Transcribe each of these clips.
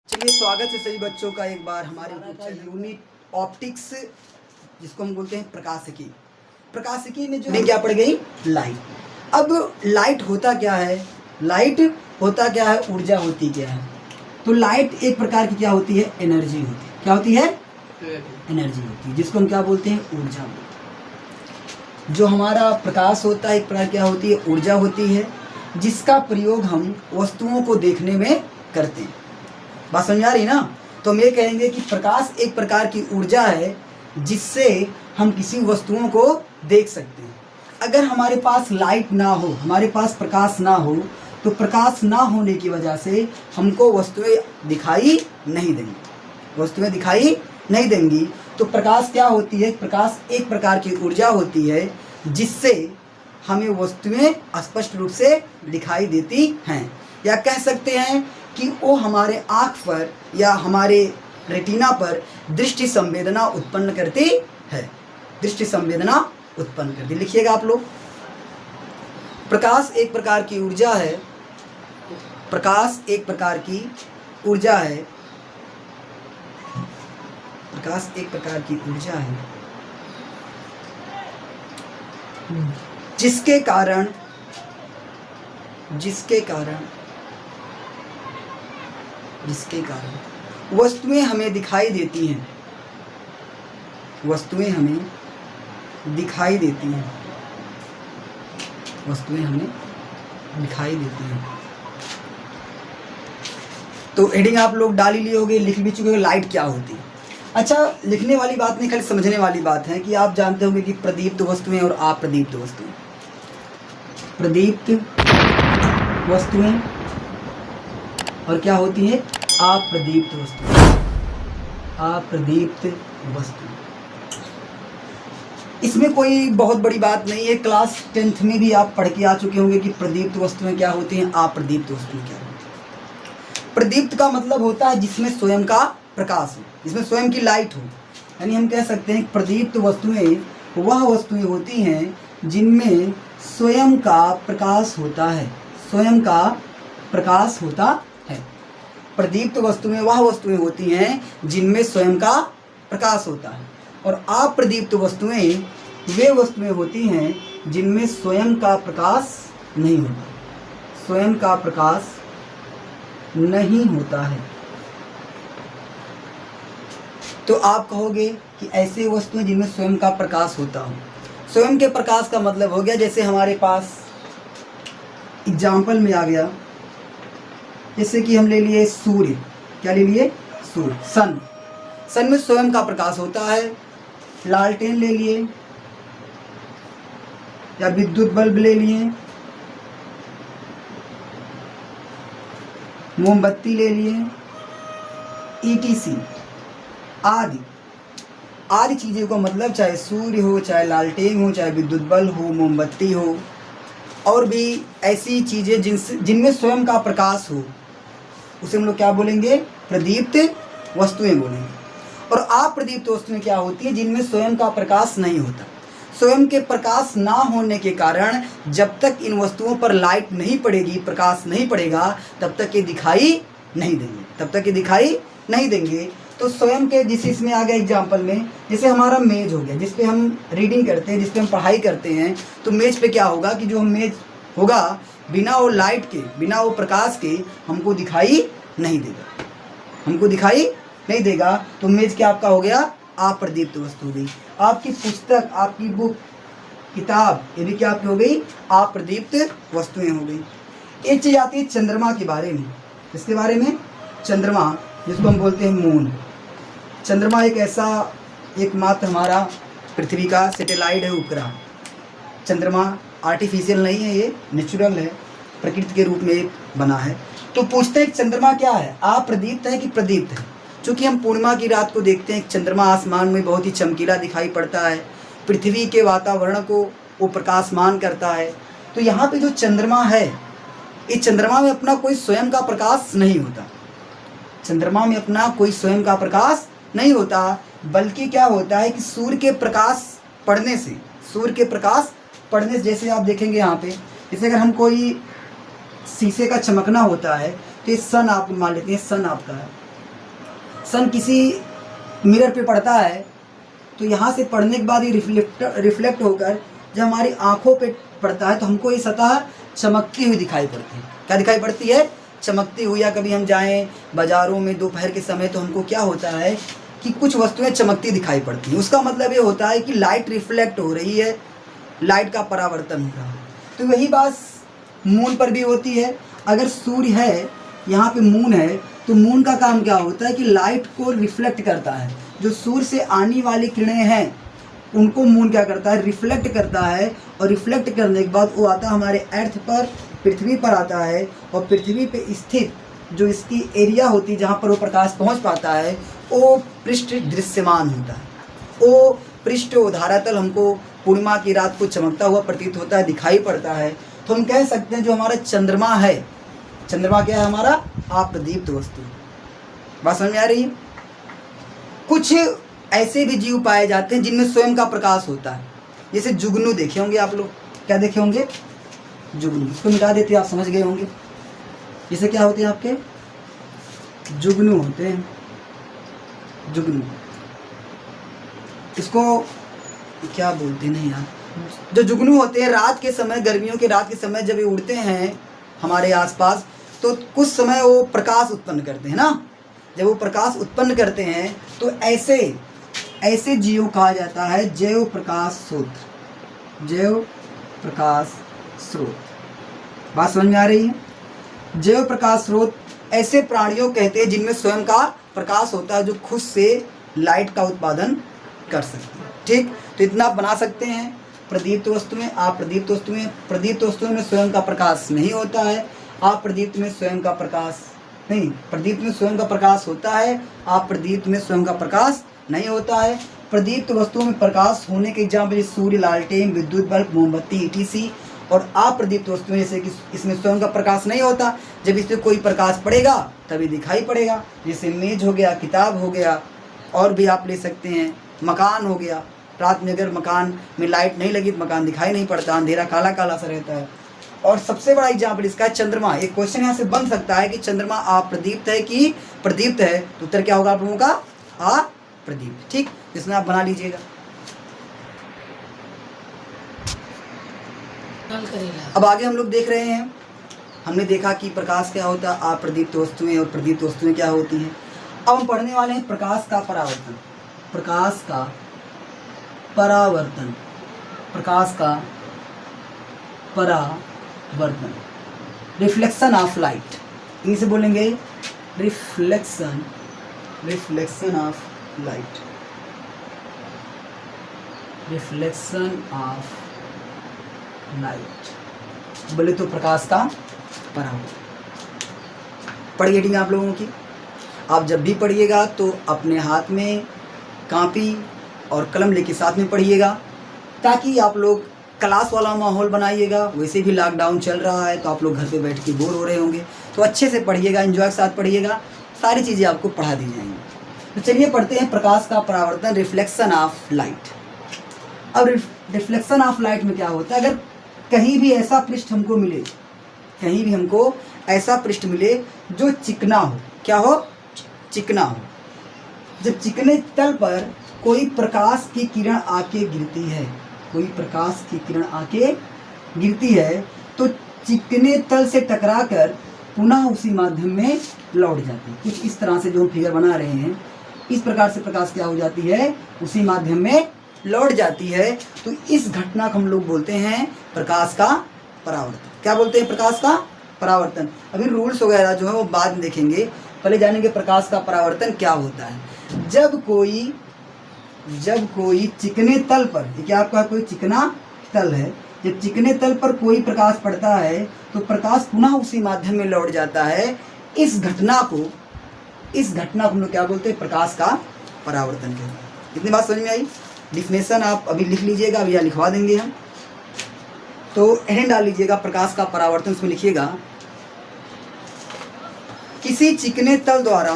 चलिए, स्वागत है सभी बच्चों का एक बार हमारे यूनिट ऑप्टिक्स, जिसको हम बोलते हैं प्रकाशिकी। प्रकाशिकी में जो क्या पड़ गई, लाइट। अब लाइट होता क्या है, लाइट होता क्या है, ऊर्जा होती क्या है। तो लाइट एक प्रकार की क्या होती है, एनर्जी होती है। क्या होती है, एनर्जी होती है, जिसको हम क्या बोलते हैं, ऊर्जा बोलते हैं। जो हमारा प्रकाश होता है एक प्रकार क्या होती है, ऊर्जा होती है, जिसका प्रयोग हम वस्तुओं को देखने में करते हैं। बात समझ आ रही ना। तो हम ये कहेंगे कि प्रकाश एक प्रकार की ऊर्जा है जिससे हम किसी वस्तुओं को देख सकते हैं। अगर हमारे पास लाइट ना हो, हमारे पास प्रकाश ना हो, तो प्रकाश ना होने की वजह से हमको वस्तुएं दिखाई नहीं देंगी, वस्तुएं दिखाई नहीं देंगी। तो प्रकाश क्या होती है, प्रकाश एक प्रकार की ऊर्जा होती है जिससे हमें वस्तुएं स्पष्ट रूप से दिखाई देती हैं, या कह सकते हैं कि वो हमारे आँख पर या हमारे रेटिना पर दृष्टि संवेदना उत्पन्न करती है, दृष्टि संवेदना उत्पन्न करती। लिखिएगा आप लोग, प्रकाश एक प्रकार की ऊर्जा है, प्रकाश एक प्रकार की ऊर्जा है, प्रकाश एक प्रकार की ऊर्जा है जिसके कारण वस्तुएं हमें दिखाई देती हैं, वस्तुएं हमें दिखाई देती हैं, वस्तुएं हमें दिखाई देती हैं। तो हेडिंग आप लोग डाल ही लिए होंगे, लिख भी चुके होंगे, लाइट क्या होती है। अच्छा, लिखने वाली बात नहीं, खाली समझने वाली बात है कि आप जानते होंगे कि प्रदीप्त वस्तुएं और अप्रदीप्त वस्तुएं, प्रदीप्त वस्तुएं और क्या होती है, अप्रदीप्त वस्तुएं, अप्रदीप्त वस्तुएं। इसमें कोई बहुत बड़ी बात नहीं है, क्लास 10th में भी आप पढ़ के आ चुके होंगे कि प्रदीप्त वस्तुएं क्या होती हैं, अप्रदीप्त वस्तुएं क्या होती हैं। प्रदीप्त का मतलब होता है जिसमें स्वयं का प्रकाश हो, जिसमें स्वयं की लाइट हो। यानी हम कह सकते हैं प्रदीप्त वस्तुएं वह वस्तुएं होती हैं जिनमें स्वयं का प्रकाश होता है, स्वयं का प्रकाश होता है। प्रदीप्त वस्तुएं वह वस्तुएं होती हैं जिनमें स्वयं का प्रकाश होता है, और अप्रदीप्त वस्तुएं वे वस्तुएं होती हैं जिनमें स्वयं का प्रकाश नहीं होता, स्वयं का प्रकाश नहीं होता है। तो आप कहोगे कि ऐसे वस्तुएं जिनमें स्वयं का प्रकाश होता हो। स्वयं के प्रकाश का मतलब हो गया, जैसे हमारे पास एग्जाम्पल में आ गया, जैसे कि हम ले लिए सूर्य, क्या ले लिए, सूर्य, सन, सन में स्वयं का प्रकाश होता है। लालटेन ले लिए या विद्युत बल्ब ले लिए, मोमबत्ती ले लिए, ETC आदि आदि चीज़ों का मतलब, चाहे सूर्य हो, चाहे लालटेन हो, चाहे विद्युत बल्ब हो, मोमबत्ती हो, और भी ऐसी चीज़ें जिनमें स्वयं का प्रकाश हो, उसे हम लोग क्या बोलेंगे, प्रदीप्त वस्तुएं बोलेंगे। और अप्रदीप्त वस्तुएं क्या होती है, जिनमें स्वयं का प्रकाश नहीं होता। स्वयं के प्रकाश ना होने के कारण जब तक इन वस्तुओं पर लाइट नहीं पड़ेगी, प्रकाश नहीं पड़ेगा, तब तक ये दिखाई नहीं देंगे, तब तक ये दिखाई नहीं देंगे। तो स्वयं के, जिस इसमें आ गया एग्जाम्पल में, जैसे हमारा मेज हो गया, जिस पे हम रीडिंग करते हैं, जिस पे हम पढ़ाई करते हैं, तो मेज पे क्या होगा कि जो मेज होगा बिना वो लाइट के, बिना वो प्रकाश के हमको दिखाई नहीं देगा, हमको दिखाई नहीं देगा। तो मेज क्या आपका हो गया, अप्रदीप्त वस्तु हो गई। आपकी पुस्तक, आपकी बुक, किताब, ये भी क्या आपकी हो गई, अप्रदीप्त वस्तुएं हो गई। एक चीज़ आती है चंद्रमा के बारे में, इसके बारे में, चंद्रमा जिसको हम बोलते हैं मून। चंद्रमा एक ऐसा, एकमात्र हमारा पृथ्वी का सैटेलाइट है, उपग्रह। चंद्रमा आर्टिफिशियल नहीं है, ये नेचुरल है, प्रकृति के रूप में बना है। तो पूछते हैं चंद्रमा क्या है, अप्रदीप्त है कि प्रदीप्त है। चूँकि हम पूर्णिमा की रात को देखते हैं, चंद्रमा आसमान में बहुत ही चमकीला दिखाई पड़ता है, पृथ्वी के वातावरण को वो प्रकाशमान करता है। तो यहाँ पे जो चंद्रमा है, ये चंद्रमा में अपना कोई स्वयं का प्रकाश नहीं होता, चंद्रमा में अपना कोई स्वयं का प्रकाश नहीं होता, बल्कि क्या होता है कि सूर्य के प्रकाश पड़ने से, सूर्य के प्रकाश पड़ने से, जैसे आप देखेंगे यहाँ पे, जैसे अगर हम कोई शीशे का चमकना होता है तो ये सन आप मान लेते हैं, सन आपका है, सन किसी मिरर पे पड़ता है तो यहाँ से पड़ने के बाद ये रिफ्लेक्ट होकर जब हमारी आंखों पे पड़ता है तो हमको ये सतह चमकती हुई दिखाई पड़ती है। क्या दिखाई पड़ती है? चमकती हुई। या कभी हम जाएं बाज़ारों में दोपहर के समय तो हमको क्या होता है कि कुछ वस्तुएं चमकती दिखाई पड़ती हैं। उसका मतलब ये होता है कि लाइट रिफ्लेक्ट हो रही है, लाइट का परावर्तन हो रहा है। तो वही बात मून पर भी होती है। अगर सूर्य है, यहाँ पे मून है, तो मून का काम क्या होता है कि लाइट को रिफ्लेक्ट करता है। जो सूर्य से आने वाली किरणें हैं उनको मून क्या करता है? रिफ्लेक्ट करता है। और रिफ्लेक्ट करने के बाद वो आता है हमारे अर्थ पर, पृथ्वी पर आता है। और पृथ्वी पे स्थित जो इसकी एरिया होती है जहाँ पर वो प्रकाश पहुँच पाता है वो पृष्ठ दृश्यमान होता है। वो पृष्ठ, वो धरातल हमको पूर्णिमा की रात को चमकता हुआ प्रतीत होता है, दिखाई पड़ता है। तो हम कह सकते हैं जो हमारा चंद्रमा है, चंद्रमा क्या है? हमारा अप्रदीप्त वस्तु। बात समझ में आ रही है? कुछ ऐसे भी जीव पाए जाते हैं जिनमें स्वयं का प्रकाश होता है। जैसे जुगनू देखे होंगे आप लोग। क्या देखे होंगे? जुगनू। इसको मिटा देते आप समझ गए होंगे। जैसे क्या होते हैं आपके? जुगनू होते हैं, जुगनू। इसको क्या बोलते हैं? नहीं यार, जो जुगनू होते हैं रात के समय, गर्मियों के रात के समय जब ये उड़ते हैं हमारे आसपास तो कुछ समय वो प्रकाश उत्पन्न करते हैं ना। जब वो प्रकाश उत्पन्न करते हैं तो ऐसे जीव कहा जाता है जैव प्रकाश स्रोत। जैव प्रकाश स्रोत। बात समझ में आ रही है? जैव प्रकाश स्रोत ऐसे प्राणियों कहते हैं जिनमें स्वयं का प्रकाश होता है, जो खुद से लाइट का उत्पादन कर सकते हैं। ठीक, तो इतना आप बना सकते हैं। प्रदीप्त वस्तु में, अप्रदीप्त वस्तु में, प्रदीप्त वस्तुओं में स्वयं का प्रकाश नहीं होता है, अप्रदीप्त में स्वयं का प्रकाश नहीं, प्रदीप्त में स्वयं का प्रकाश होता है, अप्रदीप्त में स्वयं का प्रकाश नहीं होता है। प्रदीप्त वस्तुओं में प्रकाश होने के एग्जाम्पल सूर्य, लालटेन, विद्युत बल्ब, मोमबत्ती, ईटीसी। और अप्रदीप्त वस्तुएं जैसे कि इसमें स्वयं का प्रकाश नहीं होता, जब इसमें कोई प्रकाश पड़ेगा तभी दिखाई पड़ेगा। जैसे मेज हो गया, किताब हो गया, और भी आप ले सकते हैं, मकान हो गया। रात में अगर मकान में लाइट नहीं लगी तो मकान दिखाई नहीं पड़ता, अंधेरा काला काला सा रहता है। और सबसे बड़ा एग्जाम्पल इसका है चंद्रमा। एक क्वेश्चन यहाँ से बन सकता है कि चंद्रमा अप्रदीप्त है कि प्रदीप्त है, तो उत्तर क्या होगा आप लोगों का? अप्रदीप्त। ठीक, इसमें आप बना लीजिएगा। अब आगे हम लोग देख रहे हैं, हमने देखा कि प्रकाश क्या होता है, अप्रदीप्त वस्तुएं, और प्रदीप्त वस्तुएं क्या होती हैं। अब हम पढ़ने वाले हैं प्रकाश का परावर्तन। प्रकाश का परावर्तन, प्रकाश का परावर्तन, रिफ्लेक्शन ऑफ लाइट। इंग्लिश से बोलेंगे reflection, reflection of light, reflection of light. बोले तो प्रकाश का परावर्तन। पढ़िए टीम आप लोगों की। आप जब भी पढ़िएगा तो अपने हाथ में कॉपी और कलम लेके साथ में पढ़िएगा, ताकि आप लोग क्लास वाला माहौल बनाइएगा। वैसे भी लॉकडाउन चल रहा है तो आप लोग घर पे बैठ के बोर हो रहे होंगे, तो अच्छे से पढ़िएगा, एंजॉय के साथ पढ़िएगा, सारी चीज़ें आपको पढ़ा दी जाएंगी। तो चलिए पढ़ते हैं प्रकाश का परावर्तन, रिफ्लेक्शन ऑफ लाइट। अब रिफ्लेक्शन ऑफ लाइट में क्या होता है? अगर कहीं भी ऐसा पृष्ठ हमको मिले, कहीं भी हमको ऐसा पृष्ठ मिले जो चिकना हो, क्या हो? चिकना हो। जब चिकने तल पर कोई प्रकाश की किरण आके गिरती है, कोई प्रकाश की किरण आके गिरती है, तो चिकने तल से टकराकर पुनः उसी माध्यम में लौट जाती है। कुछ इस तरह से जो हम फिगर बना रहे हैं, इस प्रकार से प्रकाश क्या हो जाती है? उसी माध्यम में लौट जाती है। तो इस घटना को हम लोग बोलते हैं प्रकाश का परावर्तन। क्या बोलते हैं? प्रकाश का परावर्तन। अभी रूल्स वगैरह जो है वो बाद में देखेंगे, पहले जानेंगे प्रकाश का परावर्तन क्या होता है। जब कोई चिकने तल पर, क्या आपका कोई चिकना तल है, जब चिकने तल पर कोई प्रकाश पड़ता है तो प्रकाश पुनः उसी माध्यम में लौट जाता है। इस घटना को हम लोग क्या बोलते हैं? प्रकाश का परावर्तन कहते हैं। इतनी बात समझ में आई? डिफिनेशन आप अभी लिख लीजिएगा, अभी यहाँ लिखवा देंगे हम। तो हेडिंग डाल लीजिएगा प्रकाश का परावर्तन, उसमें लिखिएगा किसी चिकने तल द्वारा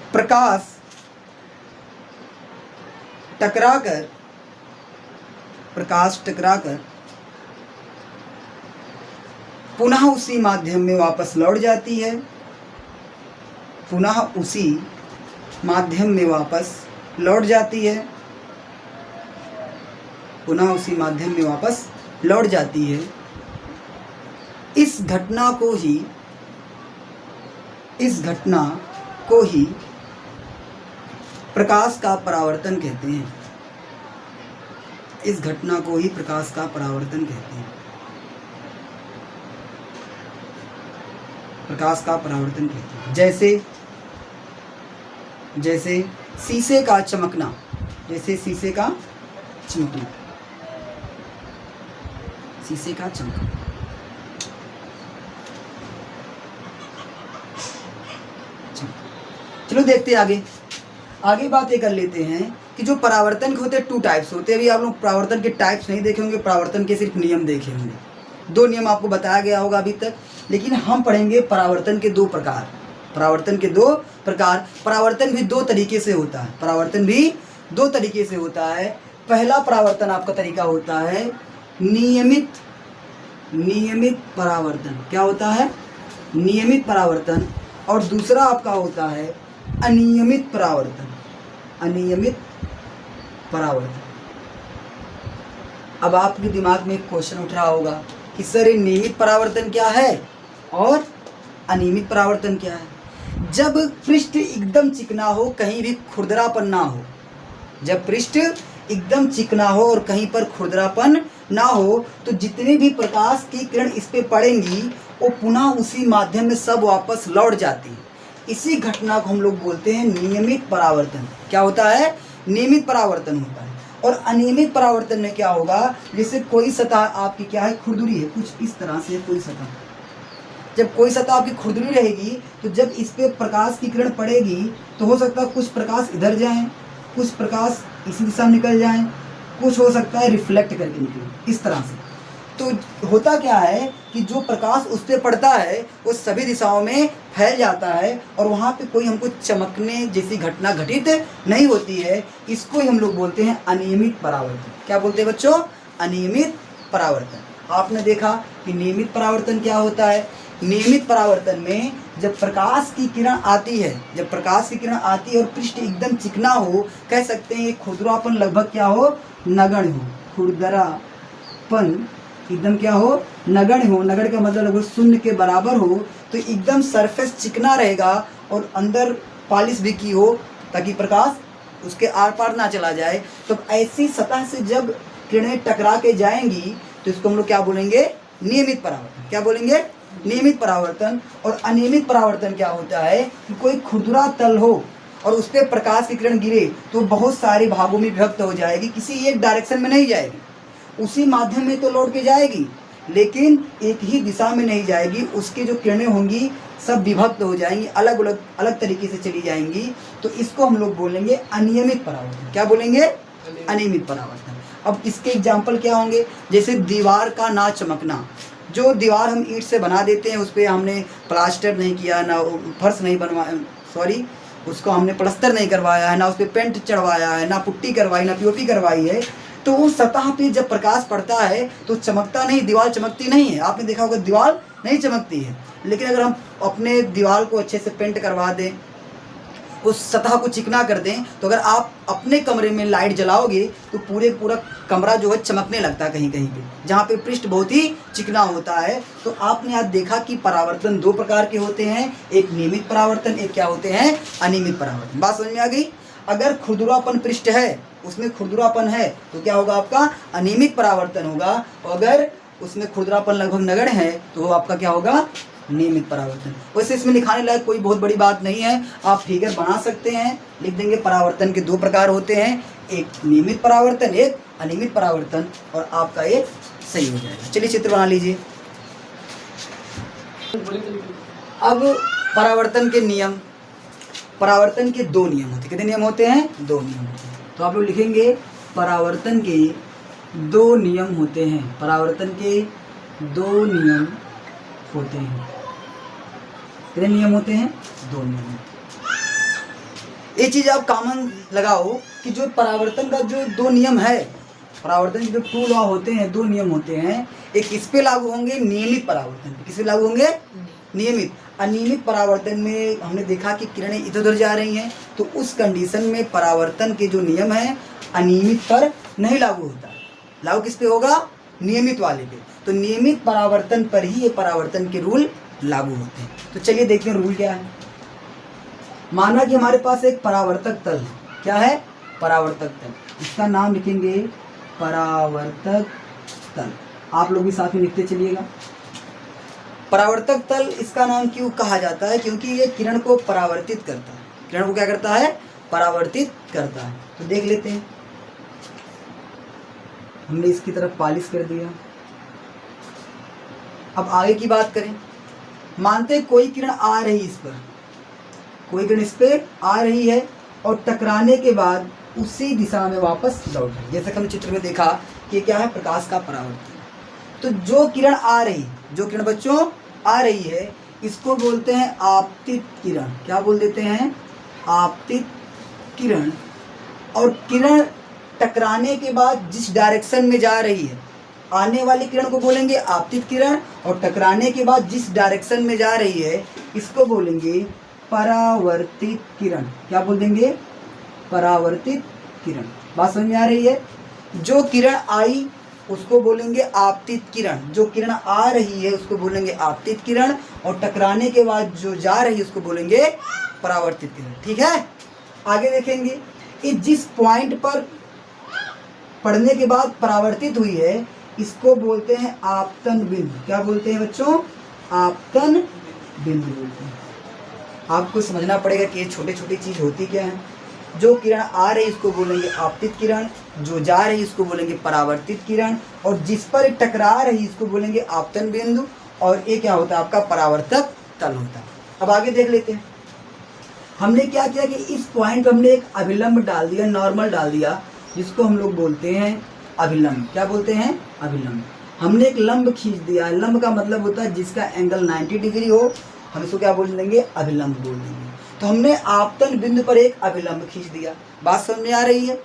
प्रकाश टकराकर, प्रकाश टकराकर पुनः उसी माध्यम में वापस लौट जाती है, पुनः उसी माध्यम में वापस लौट जाती है, पुनः उसी माध्यम में वापस लौट जाती है। इस घटना को ही प्रकाश का परावर्तन कहते हैं। इस घटना को ही प्रकाश का परावर्तन कहते हैं। प्रकाश का परावर्तन कहते हैं। जैसे शीशे का चमकना, जैसे शीशे का चमकना, शीशे का चमकना। चलो देखते हैं आगे बात ये कर लेते हैं कि जो परावर्तन के होते हैं 2 टाइप्स होते हैं। अभी आप लोग परावर्तन के टाइप्स नहीं देखे होंगे, परावर्तन के सिर्फ नियम देखे होंगे। 2 नियम आपको बताया गया होगा अभी तक, लेकिन हम पढ़ेंगे परावर्तन के 2 प्रकार। परावर्तन के 2 प्रकार। परावर्तन भी 2 तरीके से होता है। परावर्तन भी 2 तरीके से होता है। पहला परावर्तन आपका तरीका होता है नियमित परावर्तन। क्या होता है? नियमित परावर्तन। और दूसरा आपका होता है अनियमित परावर्तन। अनियमित परावर्तन। अब आपके दिमाग में एक क्वेश्चन उठ रहा होगा कि सर ये नियमित परावर्तन क्या है और अनियमित परावर्तन क्या है? जब पृष्ठ एकदम चिकना हो, कहीं भी खुरदरापन ना हो, जब पृष्ठ एकदम चिकना हो और कहीं पर खुरदरापन ना हो, तो जितने भी प्रकाश की किरण इस पे पड़ेंगी वो पुनः उसी माध्यम में सब वापस लौट जाती है। इसी घटना को हम लोग बोलते हैं नियमित परावर्तन। क्या होता है? नियमित परावर्तन होता है। और अनियमित परावर्तन में क्या होगा, जैसे कोई सतह आपकी क्या है, खुरदुरी है, कुछ इस तरह से कोई सतह, जब कोई सतह आपकी खुरदुरी रहेगी तो जब इस पे प्रकाश की किरण पड़ेगी तो हो सकता है कुछ प्रकाश इधर जाएं, कुछ प्रकाश इसी दिशा में निकल जाएं, कुछ हो सकता है रिफ्लेक्ट करके निकले, इस तरह से। तो होता क्या है कि जो प्रकाश उस पर पड़ता है वो सभी दिशाओं में फैल जाता है और वहाँ पे कोई हमको चमकने जैसी घटना घटित नहीं होती है। इसको ही हम लोग बोलते हैं अनियमित परावर्तन। क्या बोलते हैं बच्चों? अनियमित परावर्तन। आपने देखा कि नियमित परावर्तन क्या होता है। नियमित परावर्तन में जब प्रकाश की किरण आती है, जब प्रकाश की किरण आती है और पृष्ठ एकदम चिकना हो, कह सकते हैं खुरदरापन लगभग क्या हो, नगण्य हो। खुरदरापन एकदम क्या हो, नगण्य हो। नगण्य का मतलब लगभग 0 के बराबर हो। तो एकदम सरफेस चिकना रहेगा और अंदर पॉलिश भी की हो ताकि प्रकाश उसके आर पार ना चला जाए। तो ऐसी सतह से जब किरणें टकरा के जाएंगी तो इसको हम लोग क्या बोलेंगे, नियमित परावर्तन। क्या बोलेंगे? नियमित परावर्तन। और अनियमित परावर्तन क्या होता है कि कोई खुरदुरा तल हो और उस पर प्रकाश की किरण गिरे तो बहुत सारे भागों में विभक्त हो जाएगी, किसी एक डायरेक्शन में नहीं जाएगी, उसी माध्यम में तो लौट के जाएगी लेकिन एक ही दिशा में नहीं जाएगी। उसकी जो किरणें होंगी सब विभक्त हो जाएंगी, अलग तरीके से चली जाएंगी। तो इसको हम लोग बोलेंगे अनियमित परावर्तन। क्या बोलेंगे? अनियमित परावर्तन। अब इसके एग्जाम्पल क्या होंगे, जैसे दीवार का ना चमकना। जो दीवार हम ईंट से बना देते हैं, उस पर हमने प्लास्टर नहीं किया, ना फर्श नहीं बनवाया, सॉरी उसको हमने प्लास्टर नहीं करवाया है, ना उस पर पेंट चढ़वाया है, ना पुट्टी करवाई, ना पीओपी करवाई है, तो उस सतह पे जब प्रकाश पड़ता है तो चमकता नहीं, दीवार चमकती नहीं है। आपने देखा होगा दीवार नहीं चमकती है। लेकिन अगर हम अपने दीवार को अच्छे से पेंट करवा दें, उस सतह को चिकना कर दें, तो अगर आप अपने कमरे में लाइट जलाओगे तो पूरा कमरा जो है चमकने लगता है कहीं कहीं पे, जहाँ पे पृष्ठ बहुत ही चिकना होता है। तो आपने आज देखा कि परावर्तन 2 प्रकार के होते हैं, एक नियमित परावर्तन, एक क्या होते हैं, अनियमित परावर्तन। बात समझ में आ गई? अगर खुरदुरापन पृष्ठ है, उसमें खुरदुरापन है, तो क्या होगा, आपका अनियमित परावर्तन होगा। और अगर उसमें खुरदुरापन लगभग नगण्य है तो आपका क्या होगा, नियमित परावर्तन। वैसे इसमें लिखाने लायक कोई बहुत बड़ी बात नहीं है, आप फिगर बना सकते हैं, लिख देंगे परावर्तन के 2 प्रकार होते हैं, एक नियमित परावर्तन, एक अनियमित परावर्तन, और आपका एक सही हो जाएगा। चलिए चित्र बना लीजिए। अब परावर्तन के नियम, परावर्तन के 2 नियम होते हैं। कितने नियम होते हैं? 2 नियम होते हैं। तो आप लोग लिखेंगे परावर्तन के 2 नियम होते हैं। परावर्तन के 2 नियम होते हैं। कितने नियम होते हैं? 2 नियम। ये चीज़ आप कॉमन लगाओ कि जो परावर्तन का जो दो नियम है, परावर्तन के जो 2 लॉ होते हैं, 2 नियम होते हैं, एक किस पे लागू होंगे, नियमित परावर्तन पे। किस पे लागू होंगे, नियमित। अनियमित परावर्तन में हमने देखा कि किरणें इधर उधर जा रही हैं, तो उस कंडीशन में परावर्तन के जो नियम है अनियमित पर नहीं लागू होता। लागू किस पे होगा, नियमित वाले पे। तो नियमित परावर्तन पर ही ये परावर्तन के रूल लागू होते हैं। तो चलिए देखते हैं रूल क्या है। माना कि हमारे पास एक परावर्तक तल है। क्या है, परावर्तक तल। इसका नाम लिखेंगे परावर्तक तल। आप लोग भी साथ में लिखते चलिएगा। परावर्तक तल इसका नाम क्यों कहा जाता है, क्योंकि ये किरण को परावर्तित करता है। किरण को क्या करता है, परावर्तित करता है। तो देख लेते हैं, हमने इसकी तरफ पॉलिश कर दिया। अब आगे की बात करें। मानते कोई किरण आ रही इस पर, कोई किरण इस पे आ रही है और टकराने के बाद उसी दिशा में वापस लौट रही है। जैसे कि हमने चित्र में देखा कि क्या है, प्रकाश का परावर्तन। तो जो किरण आ रही, जो किरण बच्चों आ रही है, इसको बोलते हैं आपतित किरण। क्या बोल देते हैं, आपतित किरण। और किरण टकराने के बाद जिस डायरेक्शन में जा रही है, आने वाली किरण को बोलेंगे आपतित किरण, और टकराने के बाद जिस डायरेक्शन में जा रही है इसको बोलेंगे परावर्तित किरण। क्या बोल देंगे, परावर्तित किरण। बात समझ में आ रही है। जो किरण आई उसको बोलेंगे आपतित किरण, जो किरण आ रही है उसको बोलेंगे आपतित किरण, और टकराने के बाद जो जा रही है उसको बोलेंगे परावर्तित किरण। ठीक है, आगे देखेंगे। इस जिस पॉइंट पर पढ़ने के बाद परावर्तित हुई है इसको बोलते हैं आपतन बिंदु। क्या बोलते हैं बच्चों, आपतन बिंदु बोलते हैं। आपको समझना पड़ेगा कि ये छोटी छोटी चीज होती क्या है। जो किरण आ रही इसको बोलेंगे आपतित किरण, जो जा रही इसको बोलेंगे परावर्तित किरण, और जिस पर टकरा रही इसको बोलेंगे आपतन बिंदु, और ये क्या होता है, आपका परावर्तक तल होता है। अब आगे देख लेते हैं। हमने क्या किया कि इस पॉइंट पर हमने एक अभिलंब डाल दिया, नॉर्मल डाल दिया, जिसको हम लोग बोलते हैं अभिलंब। क्या बोलते हैं, अभिलंब। हमने एक लंब खींच दिया। लंब का मतलब होता है जिसका एंगल 90 डिग्री हो, हम इसको क्या बोल देंगे, अभिलंब बोल देंगे। तो हमने आपतन बिंदु पर एक अभिलंब खींच दिया। बात समझ में आ रही है।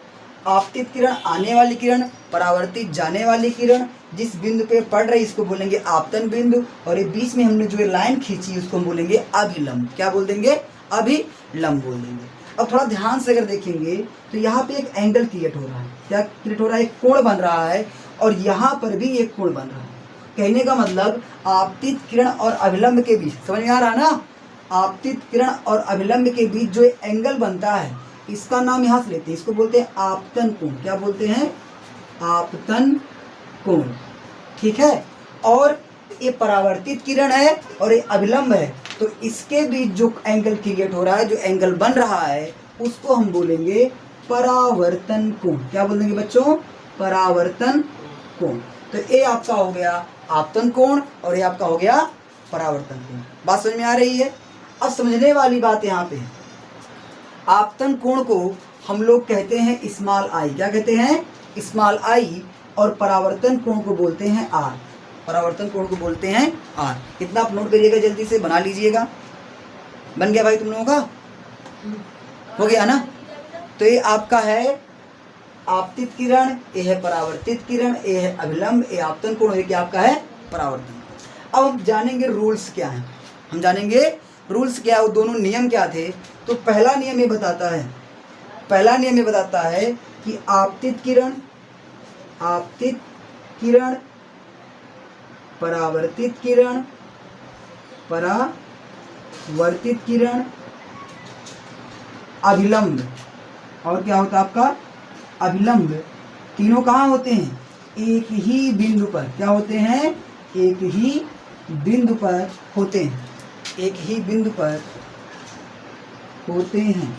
आपतित किरण आने वाली किरण, परावर्तित जाने वाली किरण, जिस बिंदु पे पड़ रही इसको बोलेंगे आपतन बिंदु, और ये बीच में हमने जो लाइन खींची उसको हम बोलेंगे अभिलंब। क्या बोल देंगे, अभिलंब बोल देंगे। अब थोड़ा ध्यान से अगर देखेंगे तो यहाँ पे एक एंगल क्रिएट हो रहा है। क्या क्रिएट हो रहा है, एक कोण बन रहा है, और यहाँ पर भी एक कोण बन रहा है। कहने का मतलब आपतित किरण और अभिलंब के बीच, समझ में आ रहा है ना, आपतित किरण और अभिलंब के बीच जो एंगल बनता है इसका नाम यहाँ से लेते हैं, इसको बोलते हैं आपतन कोण। क्या बोलते हैं, आपतन कोण। ठीक है, और ये परावर्तित किरण है और ये अभिलंब है, तो इसके बीच जो एंगल क्रिएट हो रहा है, जो एंगल बन रहा है, उसको हम बोलेंगे परावर्तन कोण। क्या बोलेंगे बच्चों, परावर्तन कोण। तो ये आपका हो गया आपतन कोण और ये आपका हो गया परावर्तन कोण। बात समझ में आ रही है। अब समझने वाली बात यहाँ पे, आपतन कोण को हम लोग कहते हैं स्मॉल आई। क्या कहते हैं, स्मॉल आई। और परावर्तन कोण को बोलते हैं आर। परावर्तन कोण को बोलते हैं आर। कितना आप नोट करिएगा, जल्दी से बना लीजिएगा। बन गया भाई तुम लोगों का, हो गया ना। तो ये आपका है आपतित किरण, ये है परावर्तित किरण, ये है अभिलंब, ये आपतन कोण, ये क्या आपका है परावर्तन। अब हम जानेंगे रूल्स क्या हैं, हम जानेंगे रूल्स क्या, वो दोनों नियम क्या थे। तो पहला नियम ये बताता है, पहला नियम ये बताता है कि आपतित किरण, आपतित किरण, परावर्तित किरण, परावर्तित किरण, अभिलंब, और क्या होता है आपका अभिलंब, तीनों कहाँ होते हैं, एक ही बिंदु पर। क्या होते हैं, एक ही बिंदु पर होते हैं, एक ही बिंदु पर होते हैं।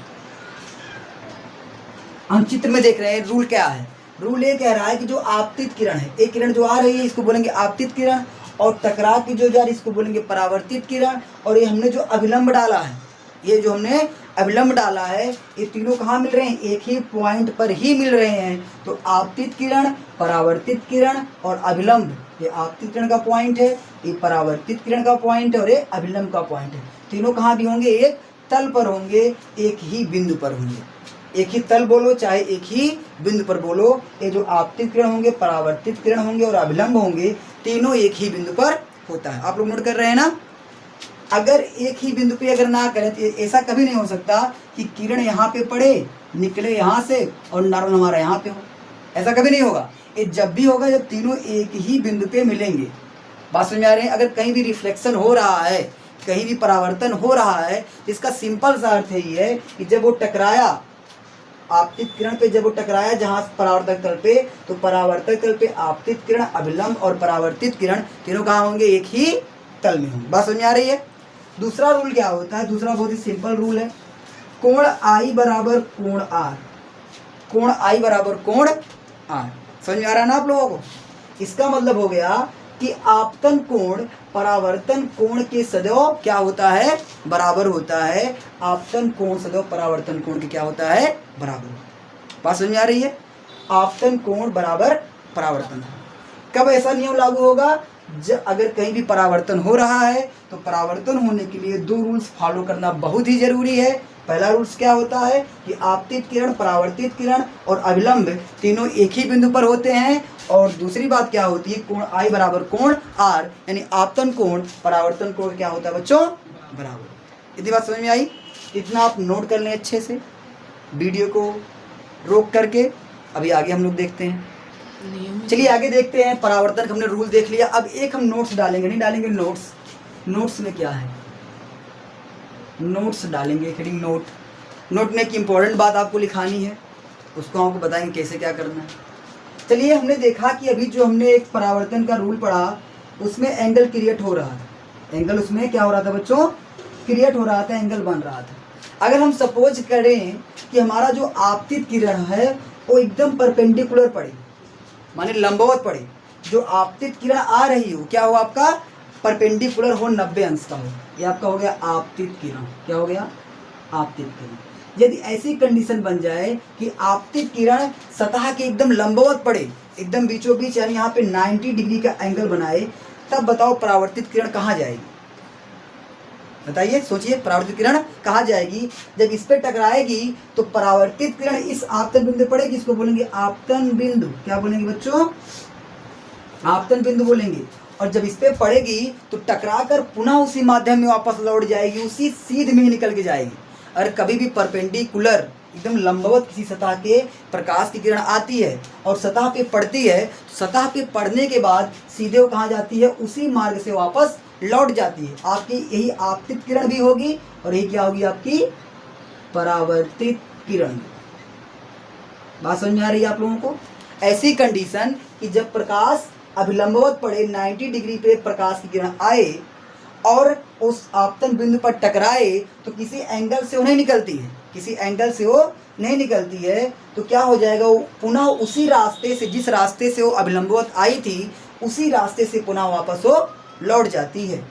हम चित्र में देख रहे हैं रूल क्या है। रूल ये कह रहा है कि जो आपतित किरण है, एक किरण जो आ रही है इसको बोलेंगे आपतित किरण, और टकरा की जो जा रही है इसको बोलेंगे परावर्तित किरण, और ये हमने जो अभिलंब डाला है, ये जो हमने अभिलंब डाला है, ये तीनों कहाँ मिल रहे हैं, एक ही पॉइंट पर ही मिल रहे हैं। तो आपतित किरण, परावर्तित किरण और अभिलंब, ये आपतित किरण का पॉइंट है, ये परावर्तित किरण का पॉइंट है और ये अभिलंब का पॉइंट है। तीनों कहाँ भी होंगे, एक तल पर होंगे, एक ही बिंदु पर होंगे। एक ही तल बोलो चाहे एक ही बिंदु पर बोलो, ये जो आपतित किरण होंगे, परावर्तित किरण होंगे और अभिलंब होंगे, तीनों एक ही बिंदु पर होता है। आप लोग नोट कर रहे हैं ना। अगर एक ही बिंदु पे अगर ना करें तो ऐसा कभी नहीं हो सकता कि किरण यहाँ पे पड़े, निकले यहाँ से और नॉर्मल हमारा यहाँ पे हो, ऐसा कभी नहीं होगा। ये जब भी होगा जब तीनों एक ही बिंदु पे मिलेंगे। बात समझ में आ रही है। अगर कहीं भी रिफ्लेक्शन हो रहा है, कहीं भी परावर्तन हो रहा है, तो इसका सिंपल सा अर्थ यही है कि जब वो टकराया आपतित किरण पे, जब वो टकराया जहाँ परावर्तक तल पे, तो परावर्तक तल पे आपतित किरण, अभिलंब और परावर्तित किरण तीनों कहाँ होंगे, एक ही तल में होंगे। बात समझ में आ रही है। दूसरा रूल क्या होता है, दूसरा बहुत ही सिंपल रूल है, कोण आई बराबर कोण आर। कोण आई बराबर कोण आर, समझ में आ रहा है ना आप लोगों को। इसका मतलब हो गया कि आपतन कोण परावर्तन कोण के सदैव क्या होता है, बराबर होता है। आपतन कोण सदैव परावर्तन कोण के क्या होता है, बराबर। बात समझ में आ रही है। आपतन कोण बराबर परावर्तन। कब ऐसा नियम लागू होगा, अगर कहीं भी परावर्तन हो रहा है तो परावर्तन होने के लिए दो रूल्स फॉलो करना बहुत ही जरूरी है। पहला रूल्स क्या होता है कि आपतित किरण, परावर्तित किरण और अभिलंब तीनों एक ही बिंदु पर होते हैं। और दूसरी बात क्या होती है, कोण आई बराबर कोण आर, यानी आपतन कोण परावर्तन कोण क्या होता है बच्चों, बराबर। इतनी बात समझ में आई। इतना आप नोट कर लें अच्छे से, वीडियो को रोक करके। अभी आगे हम लोग देखते हैं। चलिए आगे देखते हैं। परावर्तन का हमने रूल देख लिया। अब एक हम नोट्स डालेंगे, नहीं डालेंगे नोट्स। नोट्स में क्या है, नोट्स डालेंगे, हेडिंग नोट। नोट में एक इम्पोर्टेंट बात आपको लिखानी है, उसको आपको बताएंगे कैसे क्या करना है। चलिए, हमने देखा कि अभी जो हमने एक परावर्तन का रूल पढ़ा, उसमें एंगल क्रिएट हो रहा था। एंगल उसमें क्या हो रहा था बच्चों, क्रिएट हो रहा था, एंगल बन रहा था। अगर हम सपोज करें कि हमारा जो आपतित किरण है वो एकदम परपेंडिकुलर पड़े, माने लंबवत पड़े, जो आपतित किरण आ रही हो क्या हो, आपका परपेंडिकुलर हो, 90 अंश का हो, ये आपका हो गया आपतित किरण। क्या हो गया, आपतित किरण। यदि ऐसी कंडीशन बन जाए कि आपतित किरण सतह के एकदम लंबवत पड़े, एकदम बीचों बीच, यानी यहाँ पे 90 डिग्री का एंगल बनाए, तब बताओ परावर्तित किरण कहाँ जाएगी, बताइए, सोचिए। परावर्तित किरण कहाँ जाएगी, जब इस पे टकराएगी तो परावर्तित किरण इस आपतन बिंदु पड़ेगी, इसको बोलेंगे आपतन बिंदु। क्या बोलेंगे बच्चों, आपतन बिंदु बोलेंगे। और जब इस पे पड़ेगी तो टकराकर पुनः उसी माध्यम में वापस लौट जाएगी, उसी सीध में ही निकल के जाएगी। अगर कभी भी परपेंडिकुलर एकदम लंबवत किसी सतह के प्रकाश की किरण आती है और सतह पे पड़ती है, तो सतह पे पड़ने के बाद सीधे वो कहाँ जाती है, उसी मार्ग से वापस लौट जाती है। आपकी यही आपतित किरण भी होगी और यही क्या होगी, आपकी परावर्तित किरण। बात समझ में आ रही है आप लोगों को। ऐसी कंडीशन कि जब प्रकाश अभिलंबवत पड़े, 90 डिग्री पे प्रकाश की किरण आए और उस आपतन बिंदु पर टकराए, तो किसी एंगल से वो नहीं निकलती है, किसी एंगल से वो नहीं निकलती है, तो क्या हो जाएगा, वो पुनः उसी रास्ते से, जिस रास्ते से वो अभिलंबवत आई थी, उसी रास्ते से पुनः वापस वो लौट जाती है।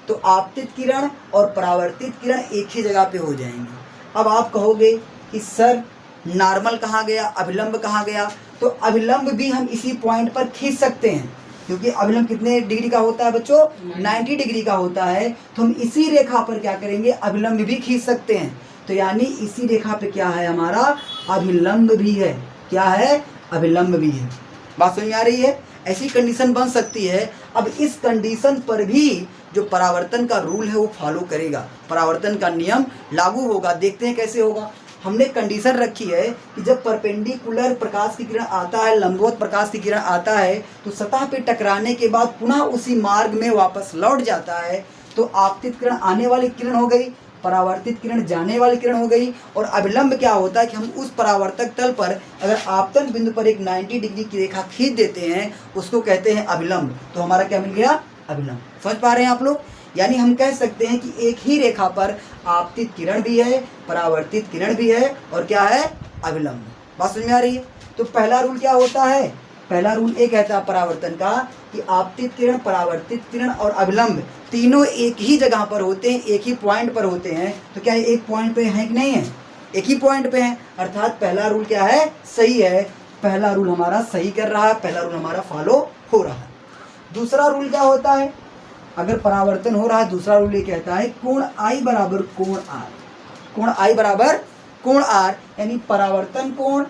तो आपतित किरण और परावर्तित किरण एक ही जगह पे हो जाएंगे। अब आप कहोगे कि सर नॉर्मल कहाँ गया, अभिलंब कहाँ गया, तो अभिलंब भी हम इसी पॉइंट पर खींच सकते हैं, क्योंकि अभिलंब कितने डिग्री का होता है बच्चों, 90 डिग्री का होता है। तो हम इसी रेखा पर क्या करेंगे, अभिलंब भी खींच सकते हैं। तो यानी इसी रेखा पे क्या है, हमारा अभिलंब भी है। क्या है, अभिलंब भी है। बात समझ में आ रही है। ऐसी कंडीशन बन सकती है। अब इस कंडीशन पर भी जो परावर्तन का रूल है वो फॉलो करेगा, परावर्तन का नियम लागू होगा। देखते हैं कैसे होगा। हमने कंडीशन रखी है कि जब परपेंडिकुलर प्रकाश की किरण आता है, लंबवत प्रकाश की किरण आता है, तो सतह पे टकराने के बाद पुनः उसी मार्ग में वापस लौट जाता है। तो आपतित किरण आने वाली किरण हो गई, परावर्तित किरण जाने वाली किरण हो गई। और अभिलंब क्या होता है कि हम उस परावर्तक तल पर अगर आपतन बिंदु पर एक 90 डिग्री की रेखा खींच देते हैं, उसको कहते हैं अभिलंब। तो हमारा क्या मिल गया, अभिलंब। समझ पा रहे हैं आप लोग। यानी हम कह सकते हैं कि एक ही रेखा पर आपतित किरण भी है, परावर्तित किरण भी है और क्या है, अभिलंब। बात समझ में आ रही है। तो पहला रूल क्या होता है, पहला रूल ये कहता है परावर्तन का कि आपतित किरण, परावर्तित किरण और अभिलंब तीनों एक ही जगह पर होते हैं, एक ही पॉइंट पर होते हैं। तो क्या एक पॉइंट पे है कि नहीं है, एक ही पॉइंट पे है। अर्थात पहला रूल क्या है, सही है। पहला रूल हमारा सही कर रहा है, पहला रूल हमारा फॉलो हो रहा है। दूसरा रूल क्या होता है, अगर परावर्तन हो रहा है, दूसरा रूल ये कहता है कोण आई बराबर कोण आर। कोण आई बराबर कोण आर, यानी परावर्तन कोण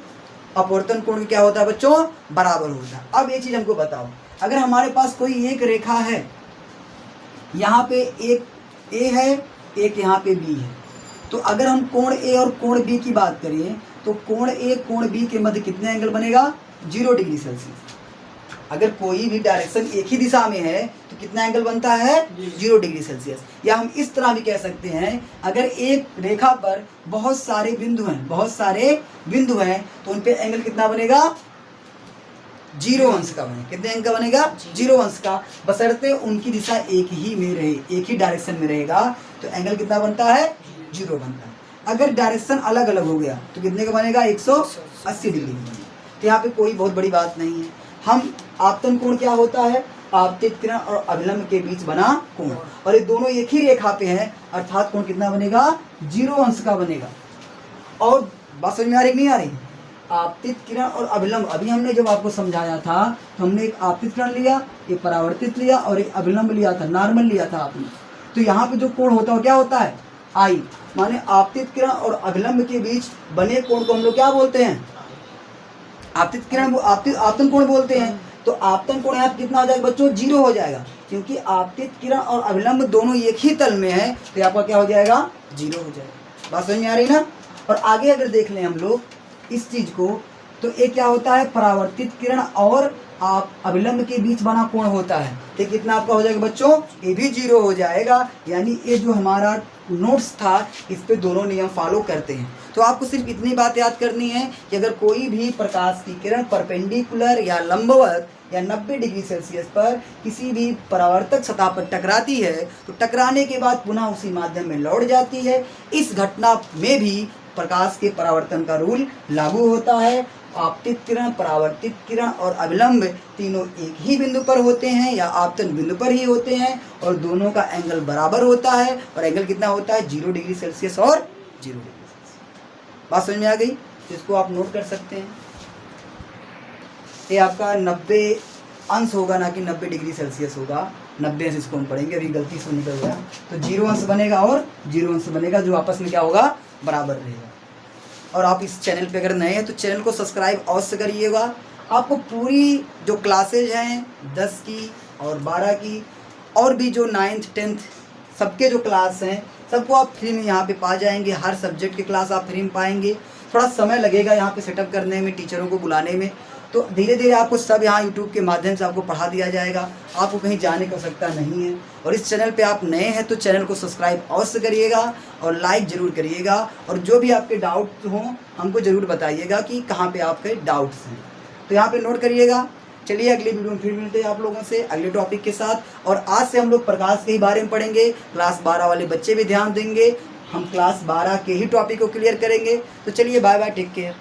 अपवर्तन कोण क्या होता है बच्चों, बराबर होता है। अब ये चीज हमको बताओ, अगर हमारे पास कोई एक रेखा है, यहाँ पे एक ए है, एक यहाँ पे बी है, तो अगर हम कोण ए और कोण बी की बात करें तो कोण ए कोण बी के मध्य कितने एंगल बनेगा, 0 डिग्री सेल्सियस। अगर कोई भी डायरेक्शन एक ही दिशा में है तो कितना एंगल बनता है, 0 डिग्री सेल्सियस। या हम इस तरह भी कह सकते हैं, अगर एक रेखा पर बहुत सारे बिंदु हैं तो उन पे एंगल कितना बनेगा, 0 अंश का बनेगा। कितने अंक का बनेगा, 0 अंश का, बशर्ते उनकी दिशा एक ही में रहे, एक ही डायरेक्शन में रहेगा तो एंगल कितना बनता है, 0 बनता है। अगर डायरेक्शन अलग अलग हो गया तो कितने का बनेगा, 180 डिग्री का बनेगा। तो यहाँ पे कोई बहुत बड़ी बात नहीं है। हम आपतन कोण क्या होता है, आपतित किरण और अभिलंब के बीच बना कोण, और ये दोनों एक ही रेखा पे हैं, अर्थात कोण कितना बनेगा, 0 अंश का बनेगा। और बात समझ में आ रही नहीं आ रही, आपतित किरण और अभिलंब, अभी हमने जब आपको समझाया था तो हमने एक आपतित किरण लिया, एक परावर्तित लिया और एक अभिलंब लिया था, नॉर्मल लिया था आपने। तो यहाँ पे जो कोण होता है क्या होता है, आई, माने आपतित किरण और अभिलंब के बीच बने कोण को हम लोग क्या बोलते हैं, आपतित किरण आपतन कोण बोलते हैं। तो आपतन कोण यहाँ कितना हो जाएगा बच्चों, 0 हो जाएगा, क्योंकि आपतित किरण और अभिलंब दोनों एक ही तल में है, तो आपका क्या हो जाएगा, 0 हो जाएगा। बात समझ में आ रही ना। और आगे अगर देख लें हम लोग इस चीज को, तो ये क्या होता है, परावर्तित किरण और आप अभिलंब के बीच बना कोण होता है, तो कितना आपका हो जाएगा बच्चों, ये भी 0 हो जाएगा। यानी ये जो हमारा नोट्स था इस पे दोनों नियम फॉलो करते हैं। तो आपको सिर्फ इतनी बात याद करनी है कि अगर कोई भी प्रकाश की किरण परपेंडिकुलर या लंबवत या 90 डिग्री सेल्सियस पर किसी भी परावर्तक सतह पर टकराती है तो टकराने के बाद पुनः उसी माध्यम में लौट जाती है। इस घटना में भी प्रकाश के परावर्तन का रूल लागू होता है। आपतित किरण, परावर्तित किरण और अभिलंब तीनों एक ही बिंदु पर होते हैं या आपतन बिंदु पर ही होते हैं और दोनों का एंगल बराबर होता है। और एंगल कितना होता है, 0 डिग्री सेल्सियस और 0 डिग्री सेल्सियस। बात समझ में आ गई, इसको आप नोट कर सकते हैं। ये आपका 90 अंश होगा, ना कि 90 डिग्री सेल्सियस होगा। 90 अंश इसको हम पढ़ेंगे, अभी गलती से निकल गया। तो 0 अंश बनेगा और 0 अंश बनेगा, जो आपस में क्या होगा, बराबर रहेगा। और आप इस चैनल पे अगर नए हैं तो चैनल को सब्सक्राइब अवश्य करिएगा। आपको पूरी जो क्लासेज हैं 10 की और 12 की और भी जो 9th 10th सबके जो क्लास हैं सबको आप फ्री में यहाँ पे पा जाएंगे। हर सब्जेक्ट की क्लास आप फ्री में पाएंगे। थोड़ा समय लगेगा यहाँ पे सेटअप करने में, टीचरों को बुलाने में, तो धीरे धीरे आपको सब यहाँ यूट्यूब के माध्यम से आपको पढ़ा दिया जाएगा। आपको कहीं जाने की आवश्यकता नहीं है। और इस चैनल पे आप नए हैं तो चैनल को सब्सक्राइब अवश्य करिएगा और लाइक ज़रूर करिएगा। और जो भी आपके डाउट हों हमको ज़रूर बताइएगा कि कहाँ पे आपके डाउट्स हैं, तो यहाँ पे नोट करिएगा। चलिए अगली वीडियो में फिर मिलते हैं आप लोगों से अगले टॉपिक के साथ। और आज से हम लोग प्रकाश के ही बारे में पढ़ेंगे। क्लास 12 वाले बच्चे भी ध्यान देंगे, हम क्लास 12 के ही टॉपिक को क्लियर करेंगे। तो चलिए बाय बाय, टेक केयर।